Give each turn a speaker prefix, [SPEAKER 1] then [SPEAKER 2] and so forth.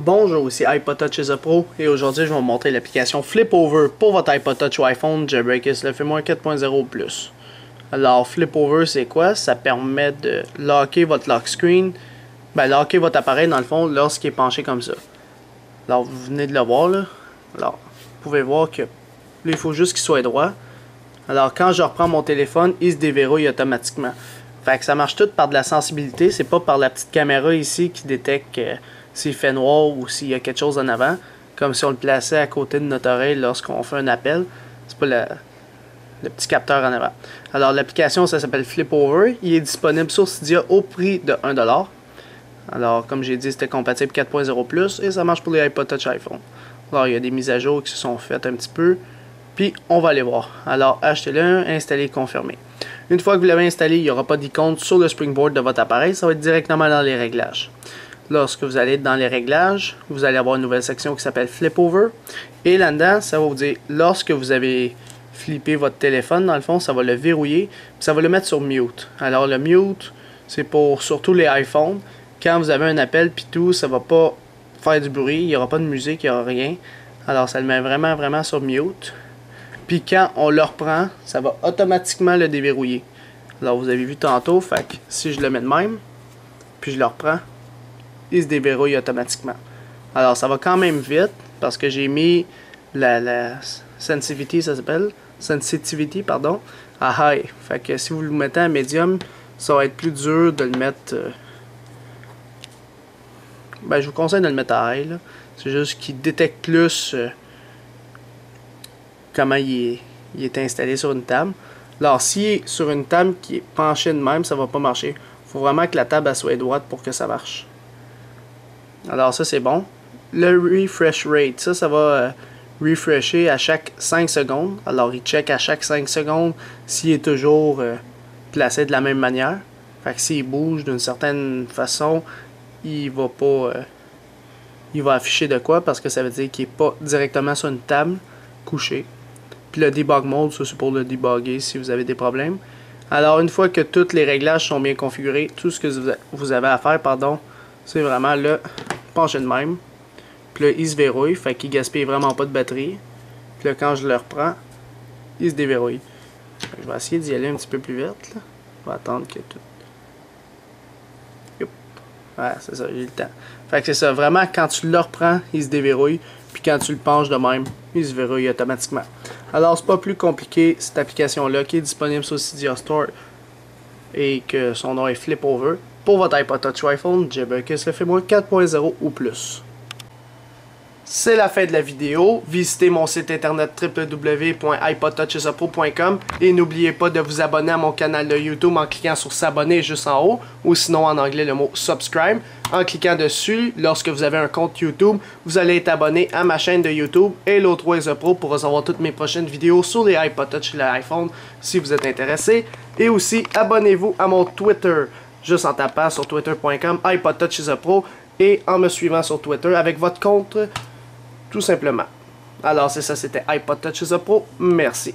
[SPEAKER 1] Bonjour, ici iPod Touch is a Pro et aujourd'hui je vais vous montrer l'application FlipOver pour votre iPod Touch ou iPhone jailbreak le firmware 4.0+. Alors FlipOver c'est quoi? Ça permet de locker votre lock screen, locker votre appareil dans le fond lorsqu'il est penché comme ça. Alors vous venez de le voir là. Alors vous pouvez voir que là il faut juste qu'il soit droit. Alors quand je reprends mon téléphone, il se déverrouille automatiquement. Fait que ça marche tout par de la sensibilité, c'est pas par la petite caméra ici qui détecte s'il fait noir ou s'il y a quelque chose en avant, comme si on le plaçait à côté de notre oreille lorsqu'on fait un appel. C'est pas le petit capteur en avant. Alors l'application ça s'appelle FlipOver, il est disponible sur Cydia au prix de 1$. Alors comme j'ai dit c'était compatible 4.0+, et ça marche pour les iPod Touch iPhone. Alors il y a des mises à jour qui se sont faites un petit peu, puis on va aller voir. Alors achetez-le, installez, confirmez. Une fois que vous l'avez installé, il n'y aura pas d'icône sur le springboard de votre appareil, ça va être directement dans les réglages. Lorsque vous allez être dans les réglages, vous allez avoir une nouvelle section qui s'appelle FlipOver. Et là-dedans, ça va vous dire, lorsque vous avez flippé votre téléphone, dans le fond, ça va le verrouiller, puis ça va le mettre sur mute. Alors le mute, c'est pour surtout les iPhones. Quand vous avez un appel, puis tout, ça va pas faire du bruit, il n'y aura pas de musique, il n'y aura rien. Alors ça le met vraiment sur mute. Puis quand on le reprend, ça va automatiquement le déverrouiller. Alors vous avez vu tantôt, fait que si je le mets de même, puis je le reprends, il se déverrouille automatiquement. Alors ça va quand même vite, parce que j'ai mis la sensitivity, ça s'appelle, sensitivity, pardon, à high. Fait que si vous le mettez à medium, ça va être plus dur de le mettre... je vous conseille de le mettre à high, c'est juste qu'il détecte plus... comment il est installé sur une table. Alors, s'il est sur une table qui est penchée de même, ça va pas marcher. Il faut vraiment que la table elle soit droite pour que ça marche. Alors, ça c'est bon. Le refresh rate, ça va refresher à chaque 5 secondes. Alors, il check à chaque 5 secondes s'il est toujours placé de la même manière. Fait que s'il bouge d'une certaine façon, il va pas... il va afficher de quoi, parce que ça veut dire qu'il est pas directement sur une table couchée. Puis le debug mode, ça c'est pour le debugger si vous avez des problèmes. Alors une fois que tous les réglages sont bien configurés, tout ce que vous avez à faire, c'est vraiment le pencher de même. Puis là il se verrouille, fait qu'il gaspille vraiment pas de batterie. Puis là quand je le reprends, il se déverrouille. Je vais essayer d'y aller un petit peu plus vite. Là. Je vais attendre que tout... Youp. Ouais, c'est ça, j'ai le temps. Fait que c'est ça, vraiment quand tu le reprends, il se déverrouille. Puis quand tu le penches de même, il se verrouille automatiquement. Alors c'est pas plus compliqué, cette application-là qui est disponible sur Cydia Store et que son nom est FlipOver pour votre iPod Touch ou iPhone jailbreak le firmware 4.0 ou plus. C'est la fin de la vidéo. Visitez mon site internet www.ipodtouchisapro.com et n'oubliez pas de vous abonner à mon canal de YouTube en cliquant sur s'abonner juste en haut, ou sinon en anglais le mot subscribe. En cliquant dessus, lorsque vous avez un compte YouTube, vous allez être abonné à ma chaîne de YouTube Hello 3 is a Pro pour recevoir toutes mes prochaines vidéos sur les iPod Touch et l'iPhone si vous êtes intéressé. Et aussi abonnez-vous à mon Twitter juste en tapant sur twitter.com iPod Touch is a Pro et en me suivant sur Twitter avec votre compte tout simplement. Alors c'est ça, c'était iPod Touch is a Pro. Merci.